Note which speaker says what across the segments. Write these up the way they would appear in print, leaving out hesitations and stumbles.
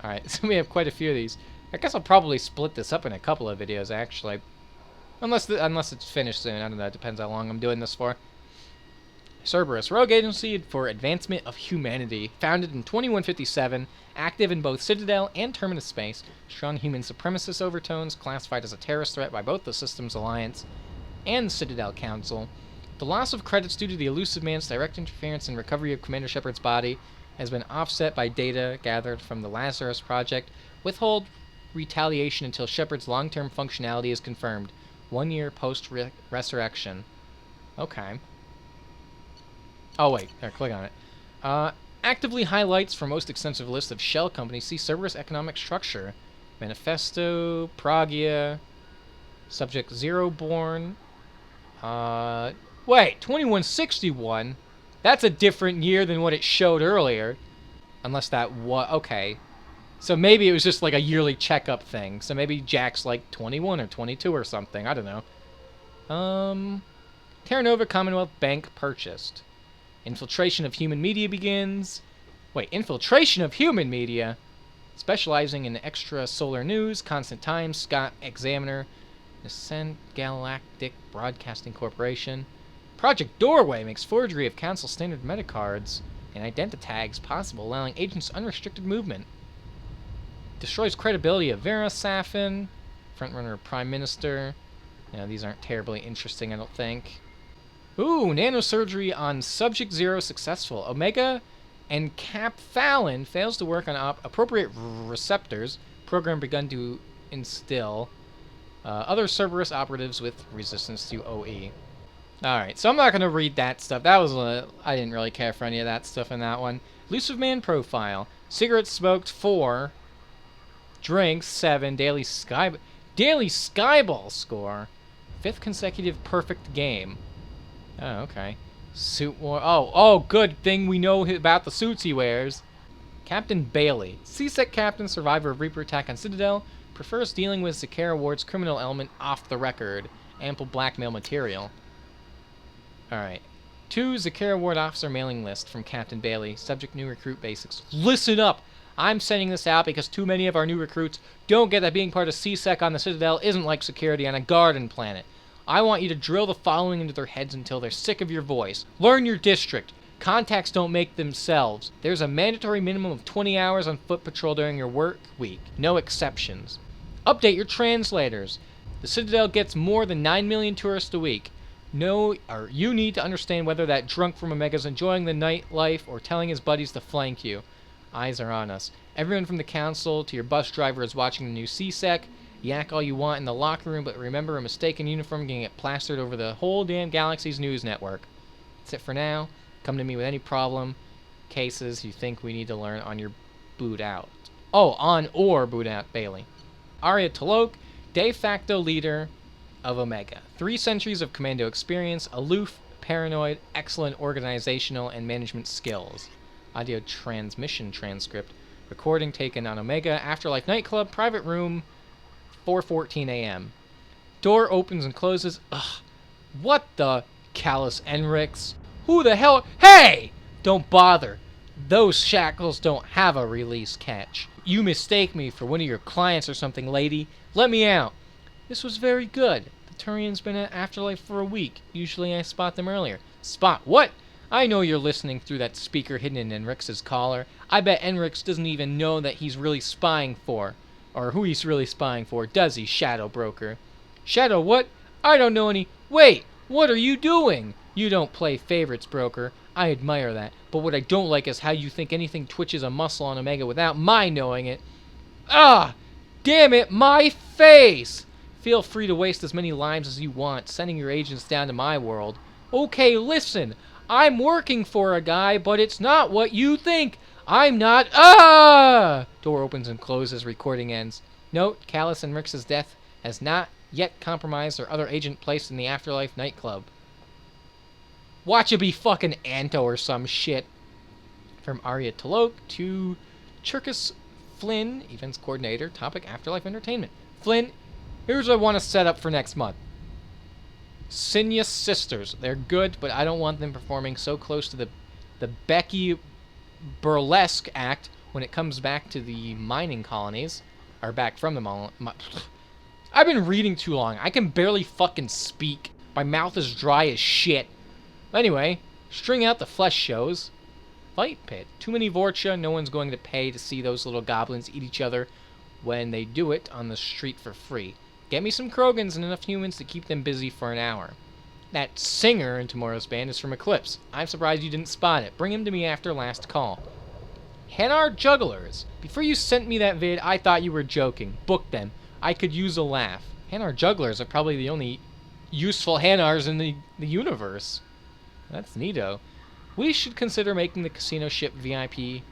Speaker 1: Alright, so we have quite a few of these. I guess I'll probably split this up in a couple of videos, actually. Unless it's finished soon. I don't know. It depends how long I'm doing this for. Cerberus, rogue agency for advancement of humanity. Founded in 2157, active in both Citadel and Terminus space. Strong human supremacist overtones, classified as a terrorist threat by both the Systems Alliance and Citadel Council. The loss of credits due to the elusive man's direct interference in recovery of Commander Shepard's body has been offset by data gathered from the Lazarus Project. Withhold retaliation until Shepard's long-term functionality is confirmed. 1 year post-resurrection. Okay. Oh, wait. There, click on it. Actively highlights for most extensive list of shell companies. See Cerberus economic structure. Manifesto, Pragia, Subject Zero Born. Wait, 2161? That's a different year than what it showed earlier. Unless that was... Okay. So maybe it was just like a yearly checkup thing. So maybe Jack's like 21 or 22 or something. I don't know. Terra Nova Commonwealth Bank purchased. Infiltration of human media begins. Wait, infiltration of human media? Specializing in extrasolar news, Constant Times, Scott Examiner, Ascent Galactic Broadcasting Corporation. Project Doorway makes forgery of Council standard metacards and identitags possible, allowing agents unrestricted movement. Destroys credibility of Vera Safin, frontrunner of Prime Minister. These aren't terribly interesting, I don't think. Ooh, nanosurgery on Subject Zero successful. Omega and Cap Fallon fails to work on appropriate receptors. Program begun to instill other Cerberus operatives with resistance to OE. Alright, so I'm not going to read that stuff. That was I didn't really care for any of that stuff in that one. Elusive Man profile. Cigarettes smoked 4. Drinks 7. Daily Skyball score. 5th consecutive perfect game. Oh, okay. Suit war. Oh, good thing we know about the suits he wears. Captain Bailey. CSEC captain, survivor of Reaper attack on Citadel. Prefers dealing with Zakara Ward's criminal element off the record. Ample blackmail material. Alright. 2 Zakara Ward officer mailing list from Captain Bailey. Subject new recruit basics. Listen up! I'm sending this out because too many of our new recruits don't get that being part of CSEC on the Citadel isn't like security on a garden planet. I want you to drill the following into their heads until they're sick of your voice. Learn your district. Contacts don't make themselves. There's a mandatory minimum of 20 hours on foot patrol during your work week. No exceptions. Update your translators. The Citadel gets more than 9 million tourists a week. You need to understand whether that drunk from Omega's enjoying the nightlife or telling his buddies to flank you. Eyes are on us. Everyone from the council to your bus driver is watching the new CSEC. Yak all you want in the locker room, but remember, a mistaken uniform can get plastered over the whole damn galaxy's news network. That's it for now. Come to me with any problem, cases you think we need to learn on your boot out. Oh, on or boot out Bailey. Arya Talok, de facto leader of Omega. 3 centuries of commando experience, aloof, paranoid, excellent organizational and management skills. Audio transmission transcript. Recording taken on Omega, Afterlife Nightclub, private room, 4:14 a.m. Door opens and closes. Ugh. What the? Callus Enrix. Who the hell? Hey! Don't bother. Those shackles don't have a release catch. You mistake me for one of your clients or something, lady. Let me out. This was very good. The Turian's been at Afterlife for a week. Usually I spot them earlier. Spot what? I know you're listening through that speaker hidden in Enrix's collar. I bet Enrix doesn't even know that he's really spying for. Or who he's really spying for, does he, Shadow Broker? Shadow what? I don't know any... Wait! What are you doing? You don't play favorites, Broker. I admire that. But what I don't like is how you think anything twitches a muscle on Omega without my knowing it. Ah! Damn it, my face! Feel free to waste as many lives as you want, sending your agents down to my world. Okay, listen. I'm working for a guy, but it's not what you think. I'm not... Ah! Door opens and closes. Recording ends. Note, Callus and Rix's death has not yet compromised their other agent placed in the Afterlife nightclub. Watch it be fucking Anto or some shit. From Arya Talok to Chirkus Flynn, events coordinator, topic Afterlife entertainment. Flynn, here's what I want to set up for next month. Sinus Sisters. They're good, but I don't want them performing so close to the Becky burlesque act when it comes back to the mining colonies, or back from the I've been reading too long. I can barely fucking speak. My mouth is dry as shit. Anyway, string out the flesh shows. Fight pit. Too many Vorcha. No one's going to pay to see those little goblins eat each other when they do it on the street for free. Get me some Krogans and enough humans to keep them busy for an hour. That singer in tomorrow's band is from Eclipse. I'm surprised you didn't spot it. Bring him to me after last call. Hanar Jugglers. Before you sent me that vid, I thought you were joking. Book them. I could use a laugh. Hanar Jugglers are probably the only useful Hanars in the universe. That's neato. We should consider making the casino ship VIP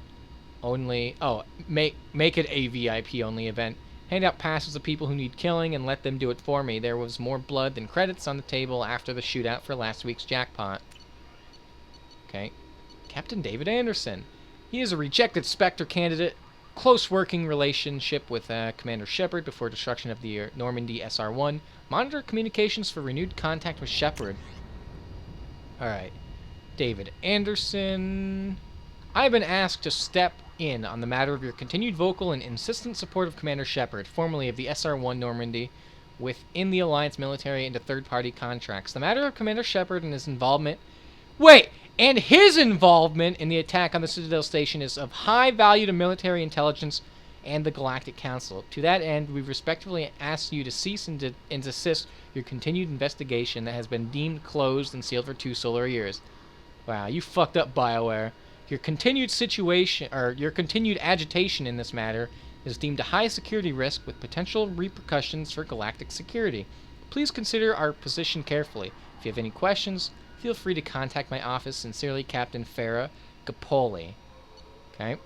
Speaker 1: only. Oh, make it a VIP only event. Hand out passes to people who need killing and let them do it for me. There was more blood than credits on the table after the shootout for last week's jackpot. Okay. Captain David Anderson. He is a rejected Spectre candidate. Close working relationship with Commander Shepard before destruction of the Normandy SR-1. Monitor communications for renewed contact with Shepard. Alright. David Anderson. I have been asked to step in on the matter of your continued vocal and insistent support of Commander Shepard, formerly of the SR-1 Normandy, within the Alliance military into third-party contracts. The matter of Commander Shepard and his involvement... Wait! And his involvement in the attack on the Citadel Station is of high value to military intelligence and the Galactic Council. To that end, we respectfully ask you to cease and desist your continued investigation that has been deemed closed and sealed for 2 solar years. Wow, you fucked up, BioWare. Your continued agitation in this matter is deemed a high security risk with potential repercussions for galactic security. Please consider our position carefully. If you have any questions, feel free to contact my office. Sincerely, Captain Farah Gapoli. Okay.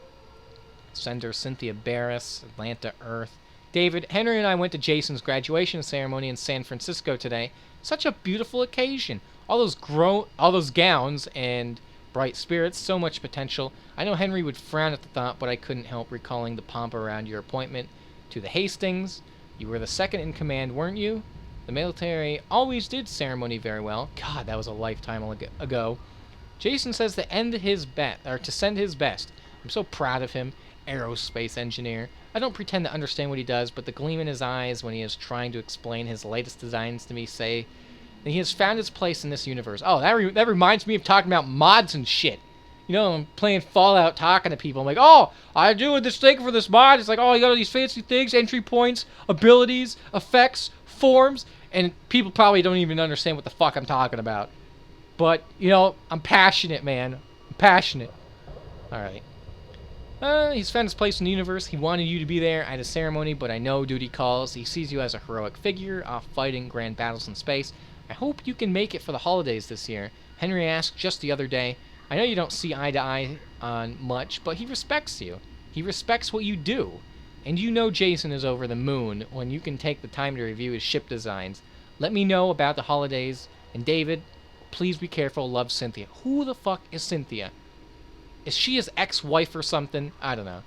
Speaker 1: Sender Cynthia Barris, Atlanta, Earth. David, Henry and I went to Jason's graduation ceremony in San Francisco today. Such a beautiful occasion. All those gowns and bright spirits, so much potential. I know Henry would frown at the thought, but I couldn't help recalling the pomp around your appointment to the Hastings. You were the second in command, weren't you? The military always did ceremony very well. God, that was a lifetime ago. Jason says to send his best. I'm so proud of him, aerospace engineer. I don't pretend to understand what he does, but the gleam in his eyes when he is trying to explain his latest designs to me say that he has found his place in this universe. Oh, that reminds me of talking about mods and shit. You know, I'm playing Fallout, talking to people. I'm like, oh, I do this thing for this mod. It's like, oh, you got all these fancy things, entry points, abilities, effects, forms, and people probably don't even understand what the fuck I'm talking about. But, you know, I'm passionate, man. I'm passionate. Alright. He's found his place in the universe. He wanted you to be there at a ceremony, but I know duty calls. He sees you as a heroic figure, off fighting grand battles in space. I hope you can make it for the holidays this year. Henry asked just the other day. I know you don't see eye to eye on much, but he respects you. He respects what you do. And you know Jason is over the moon when you can take the time to review his ship designs. Let me know about the holidays. And David, please be careful. Love, Cynthia. Who the fuck is Cynthia? Is she his ex-wife or something? I don't know.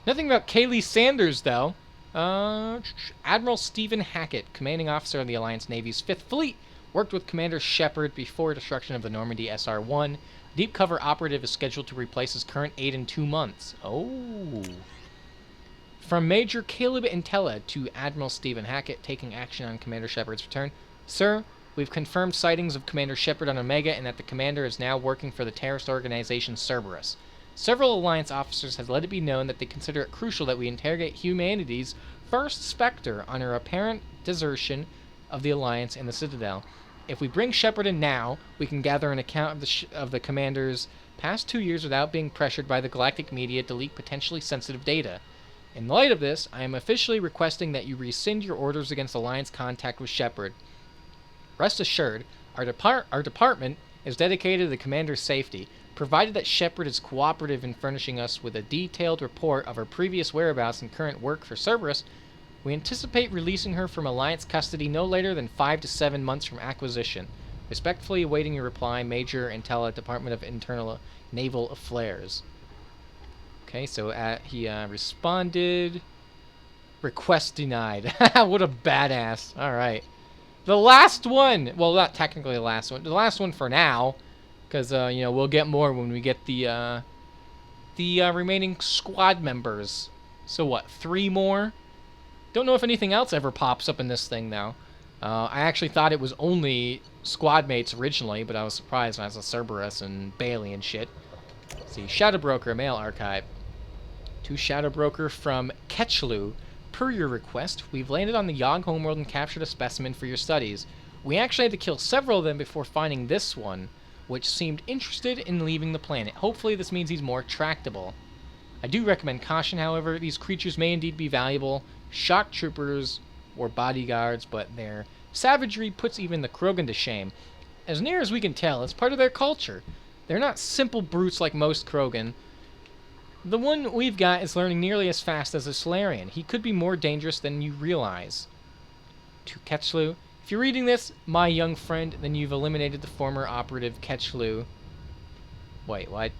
Speaker 1: Nothing about Kaylee Sanders, though. Admiral Stephen Hackett, commanding officer of the Alliance Navy's 5th Fleet, worked with Commander Shepard before destruction of the Normandy SR-1. Deep cover operative is scheduled to replace his current aide in 2 months. Oh. From Major Caleb Intella to Admiral Stephen Hackett, taking action on Commander Shepard's return. Sir, we've confirmed sightings of Commander Shepard on Omega and that the commander is now working for the terrorist organization Cerberus. Several Alliance officers have let it be known that they consider it crucial that we interrogate humanity's first Spectre on her apparent desertion of the Alliance and the Citadel. If we bring Shepard in now, we can gather an account of the commander's past 2 years without being pressured by the galactic media to leak potentially sensitive data. In light of this, I am officially requesting that you rescind your orders against Alliance contact with Shepard. Rest assured, our department is dedicated to the commander's safety. Provided that Shepard is cooperative in furnishing us with a detailed report of her previous whereabouts and current work for Cerberus, we anticipate releasing her from Alliance custody no later than 5 to 7 months from acquisition. Respectfully awaiting your reply, Major Intella, Department of Internal Naval Affairs. Okay, so he responded. Request denied. What a badass. Alright. The last one! Well, not technically the last one. The last one for now. Because, you know, we'll get more when we get the the remaining squad members. So what, 3 more? Don't know if anything else ever pops up in this thing, though. I actually thought it was only squad mates originally, but I was surprised when I saw Cerberus and Bailey and shit. Let's see, Shadow Broker, Mail Archive. To Shadow Broker from Ketchlu. Per your request, we've landed on the Yogg homeworld and captured a specimen for your studies. We actually had to kill several of them before finding this one, which seemed interested in leaving the planet. Hopefully this means he's more tractable. I do recommend caution, however. These creatures may indeed be valuable shock troopers or bodyguards, but their savagery puts even the Krogan to shame. As near as we can tell, it's part of their culture. They're not simple brutes like most Krogan. The one we've got is learning nearly as fast as a Solarian. He could be more dangerous than you realize. To Ketchlu. If you're reading this, my young friend, then you've eliminated the former operative Ketchlu. Wait, what?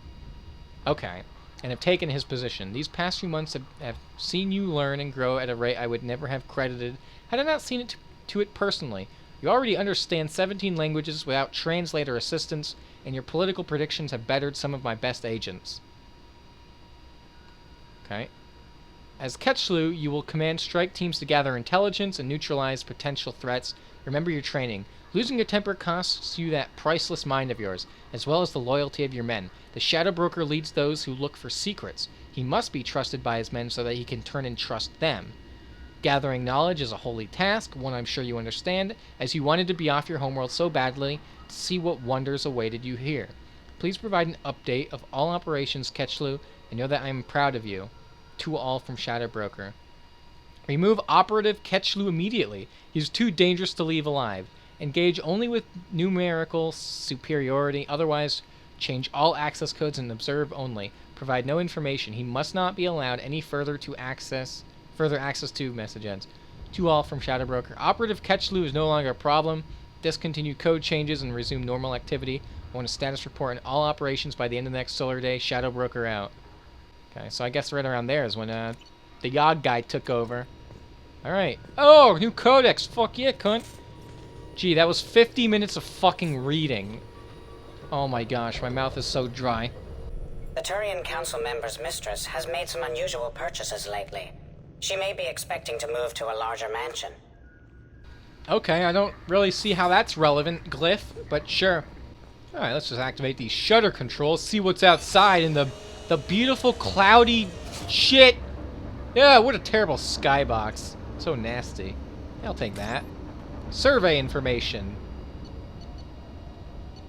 Speaker 1: Okay. And have taken his position. These past few months have seen you learn and grow at a rate I would never have credited had I not seen it to it personally. You already understand 17 languages without translator assistance, and your political predictions have bettered some of my best agents. Okay. As Ketchlu, you will command strike teams to gather intelligence and neutralize potential threats. Remember your training. Losing your temper costs you that priceless mind of yours, as well as the loyalty of your men. The Shadow Broker leads those who look for secrets. He must be trusted by his men so that he can turn and trust them. Gathering knowledge is a holy task, one I'm sure you understand, as you wanted to be off your homeworld so badly to see what wonders awaited you here. Please provide an update of all operations, Ketchlu, and know that I am proud of you. To all from Shadow Broker. Remove Operative Ketchlu immediately. He's too dangerous to leave alive. Engage only with numerical superiority. Otherwise, change all access codes and observe only. Provide no information. He must not be allowed any further access to message ends. To all from Shadow Broker. Operative Ketchlu is no longer a problem. Discontinue code changes and resume normal activity. I want a status report on all operations by the end of the next solar day. Shadow Broker out. Okay, so I guess right around there is when the Yogg guy took over. Alright. Oh, new codex. Fuck yeah, cunt. Gee, that was 50 minutes of fucking reading. Oh my gosh, my mouth is so dry.
Speaker 2: The Turian Council member's mistress has made some unusual purchases lately. She may be expecting to move to a larger mansion.
Speaker 1: Okay, I don't really see how that's relevant, Glyph, but sure. Alright, let's just activate these shutter controls, see what's outside in the beautiful cloudy shit. Yeah, what a terrible skybox. So nasty. I'll take that. Survey information.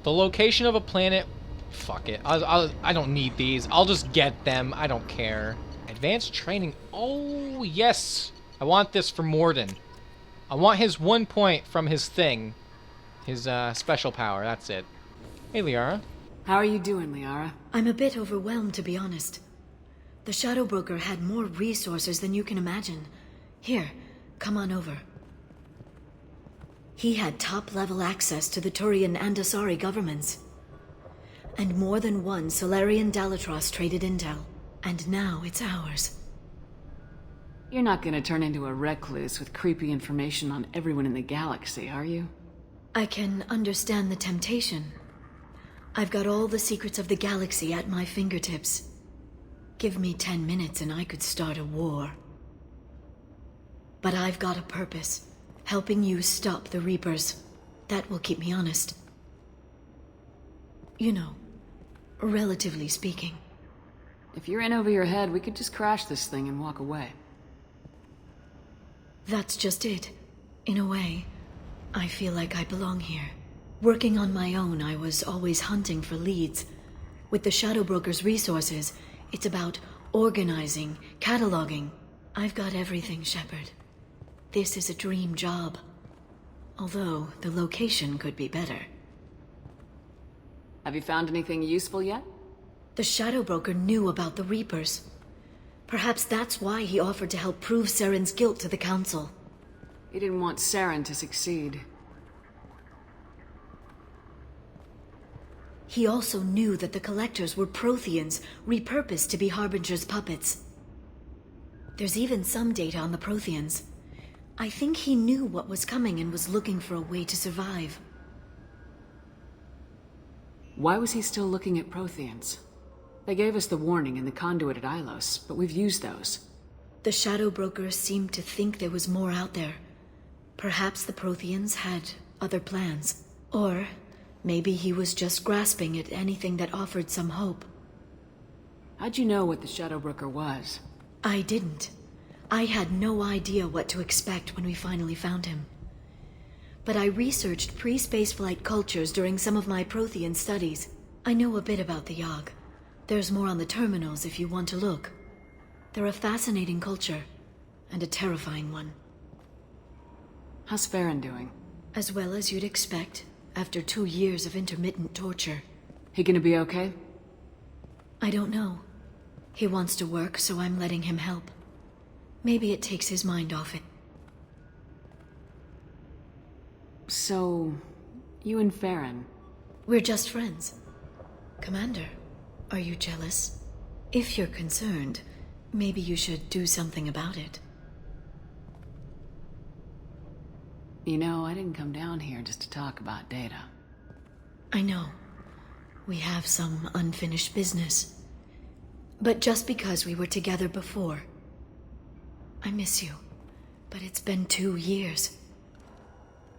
Speaker 1: The location of a planet. Fuck it. I don't need these. I'll just get them. I don't care. Advanced training. Oh, yes. I want this for Morden. I want his 1 point from his thing. His special power. That's it. Hey, Liara.
Speaker 3: How are you doing, Liara?
Speaker 4: I'm a bit overwhelmed, to be honest. The Shadow Broker had more resources than you can imagine. Here, come on over. He had top-level access to the Turian and Asari governments. And more than one Solarian Dalitros traded intel. And now it's ours.
Speaker 3: You're not gonna turn into a recluse with creepy information on everyone in the galaxy, are you?
Speaker 4: I can understand the temptation. I've got all the secrets of the galaxy at my fingertips. Give me 10 minutes and I could start a war. But I've got a purpose. Helping you stop the Reapers. That will keep me honest. You know, relatively speaking.
Speaker 3: If you're in over your head, we could just crash this thing and walk away.
Speaker 4: That's just it. In a way, I feel like I belong here. Working on my own, I was always hunting for leads. With the Shadow Broker's resources, it's about organizing, cataloging. I've got everything, Shepard. This is a dream job. Although, the location could be better.
Speaker 3: Have you found anything useful yet?
Speaker 4: The Shadow Broker knew about the Reapers. Perhaps that's why he offered to help prove Saren's guilt to the Council.
Speaker 3: He didn't want Saren to succeed.
Speaker 4: He also knew that the Collectors were Protheans, repurposed to be Harbinger's puppets. There's even some data on the Protheans. I think he knew what was coming and was looking for a way to survive.
Speaker 3: Why was he still looking at Protheans? They gave us the warning and the conduit at Ilos, but we've used those.
Speaker 4: The Shadow Brokers seemed to think there was more out there. Perhaps the Protheans had other plans. Or maybe he was just grasping at anything that offered some hope.
Speaker 3: How'd you know what the Shadow Broker was?
Speaker 4: I didn't. I had no idea what to expect when we finally found him. But I researched pre-spaceflight cultures during some of my Prothean studies. I know a bit about the Yogg. There's more on the terminals if you want to look. They're a fascinating culture, and a terrifying one.
Speaker 3: How's Farron doing?
Speaker 4: As well as you'd expect, after 2 years of intermittent torture.
Speaker 3: He gonna be okay?
Speaker 4: I don't know. He wants to work, so I'm letting him help. Maybe it takes his mind off it.
Speaker 3: So, you and Farron?
Speaker 4: We're just friends. Commander, are you jealous? If you're concerned, maybe you should do something about it.
Speaker 3: You know, I didn't come down here just to talk about Data.
Speaker 4: I know. We have some unfinished business. But just because we were together before. I miss you, but it's been 2 years.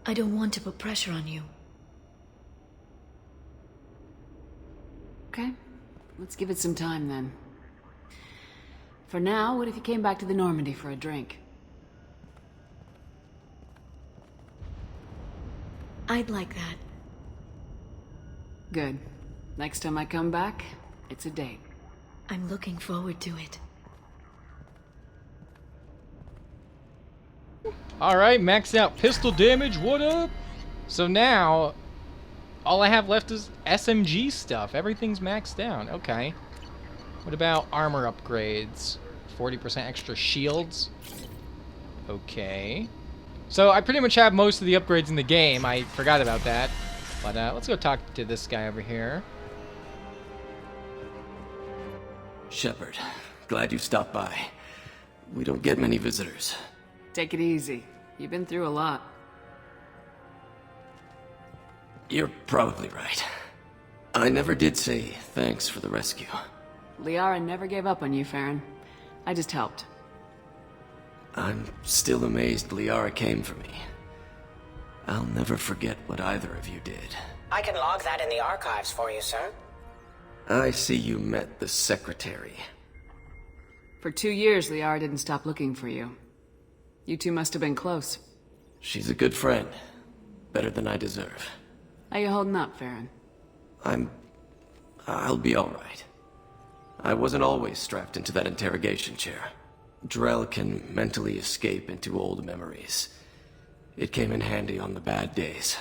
Speaker 4: I don't want to put pressure on you.
Speaker 3: Okay, let's give it some time then. For now, what if you came back to the Normandy for a drink?
Speaker 4: I'd like that.
Speaker 3: Good. Next time I come back, it's a date.
Speaker 4: I'm looking forward to it.
Speaker 1: Alright, maxed out pistol damage, what up? So now, all I have left is SMG stuff. Everything's maxed down. Okay. What about armor upgrades? 40% extra shields. Okay. So I pretty much have most of the upgrades in the game. I forgot about that. But let's go talk to this guy over here.
Speaker 5: Shepard, glad you stopped by. We don't get many visitors.
Speaker 3: Take it easy. You've been through a lot.
Speaker 5: You're probably right. I never did say thanks for the rescue.
Speaker 3: Liara never gave up on you, Farron. I just helped.
Speaker 5: I'm still amazed Liara came for me. I'll never forget what either of you did.
Speaker 2: I can log that in the archives for you, sir.
Speaker 5: I see you met the Secretary.
Speaker 3: For 2 years, Liara didn't stop looking for you. You two must have been close.
Speaker 5: She's a good friend. Better than I deserve.
Speaker 3: How you holding up, Farron?
Speaker 5: I'll be alright. I wasn't always strapped into that interrogation chair. Drell can mentally escape into old memories. It came in handy on the bad days.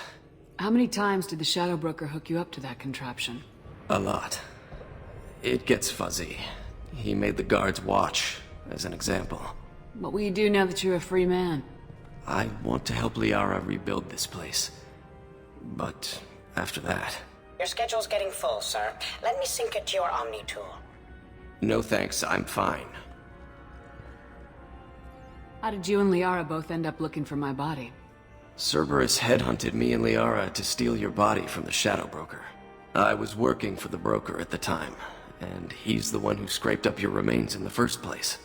Speaker 3: How many times did the Shadow Broker hook you up to that contraption?
Speaker 5: A lot. It gets fuzzy. He made the guards watch, as an example.
Speaker 3: What will you do now that you're a free man?
Speaker 5: I want to help Liara rebuild this place. But after that...
Speaker 2: Your schedule's getting full, sir. Let me sync it to your Omni tool.
Speaker 5: No thanks, I'm fine.
Speaker 3: How did you and Liara both end up looking for my body?
Speaker 5: Cerberus headhunted me and Liara to steal your body from the Shadow Broker. I was working for the broker at the time, and he's the one who scraped up your remains in the first place.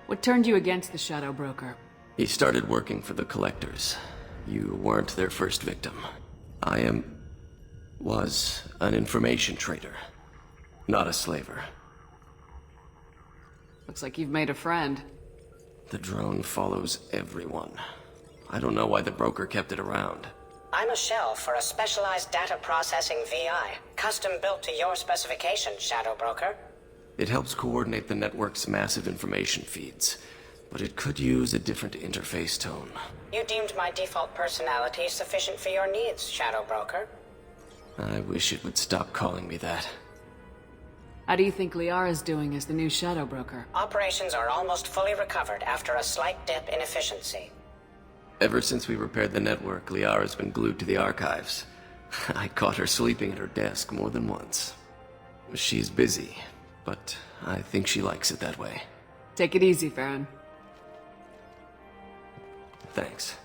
Speaker 3: What turned you against the Shadow Broker?
Speaker 5: He started working for the Collectors. You weren't their first victim. Was an information trader, not a slaver.
Speaker 3: Looks like you've made a friend.
Speaker 5: The drone follows everyone. I don't know why the broker kept it around.
Speaker 2: I'm a shell for a specialized data processing VI, custom built to your specifications, Shadow Broker.
Speaker 5: It helps coordinate the network's massive information feeds, but it could use a different interface tone.
Speaker 2: You deemed my default personality sufficient for your needs, Shadow Broker.
Speaker 5: I wish it would stop calling me that.
Speaker 3: How do you think Liara's doing as the new Shadow Broker?
Speaker 2: Operations are almost fully recovered after a slight dip in efficiency.
Speaker 5: Ever since we repaired the network, Liara's been glued to the archives. I caught her sleeping at her desk more than once. She's busy, but I think she likes it that way.
Speaker 3: Take it easy, Farron.
Speaker 5: Thanks.